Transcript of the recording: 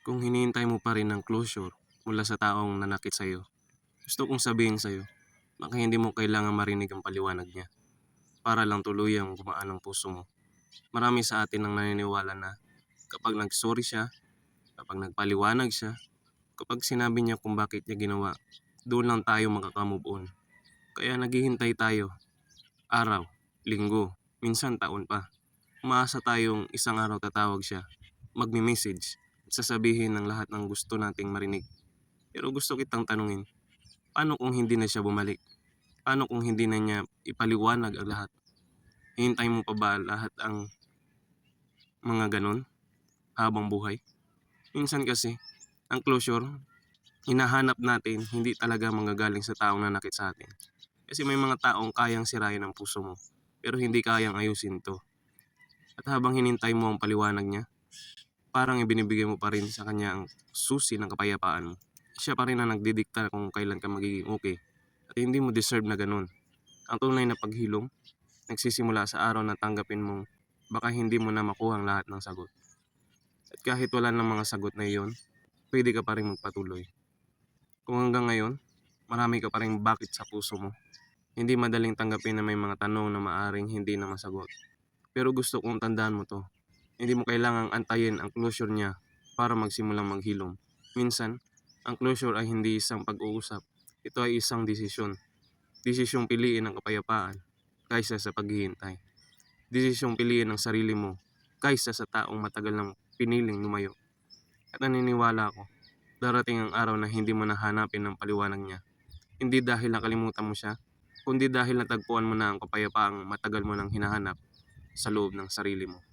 Kung hinihintay mo pa rin ng closure mula sa taong nanakit sa'yo, gusto kong sabihin sa'yo, baka hindi mo kailangan marinig ang paliwanag niya para lang tuluyang gumaan ang puso mo. Marami sa atin ang naniniwala na kapag nagsorry siya, kapag nagpaliwanag siya, kapag sinabi niya kung bakit niya ginawa, doon lang tayo makakamove on. Kaya naghihintay tayo, araw, linggo, minsan taon pa. Umaasa tayong isang araw tatawag siya, magmi-message, at sasabihin ng lahat ng gusto nating marinig. Pero gusto kitang tanungin, paano kung hindi na siya bumalik? Paano kung hindi na niya ipaliwanag ang lahat? Hihintay mo pa ba lahat ang mga ganon habang buhay? Minsan kasi, ang closure, hinahanap natin hindi talaga manggagaling sa taong nanakit sa atin. Kasi may mga taong kayang sirain ang puso mo, pero hindi kayang ayusin to. At habang hinintay mo ang paliwanag niya, parang ibinibigay mo pa rin sa kanya ang susi ng kapayapaan mo. Siya pa rin ang nagdidikta kung kailan ka magiging okay. At hindi mo deserve na ganun. Ang tunay na paghilom, nagsisimula sa araw na tanggapin mong baka hindi mo na makuha ang lahat ng sagot. At kahit wala ng mga sagot na iyon, pwede ka pa rin magpatuloy. Kung hanggang ngayon, marami ka pa rin bakit sa puso mo. Hindi madaling tanggapin na may mga tanong na maaring hindi na masagot. Pero gusto kong tandaan mo to. Hindi mo kailangang antayin ang closure niya para magsimulang maghilom. Minsan, ang closure ay hindi isang pag-uusap. Ito ay isang desisyon. Desisyong piliin ang kapayapaan kaysa sa paghihintay. Desisyong piliin ang sarili mo kaysa sa taong matagal nang piniling lumayo. At naniniwala ako, darating ang araw na hindi mo nahanapin ang paliwanag niya. Hindi dahil nakalimutan mo siya, kundi dahil natagpuan mo na ang kapayapaang matagal mo nang hinahanap sa loob ng sarili mo.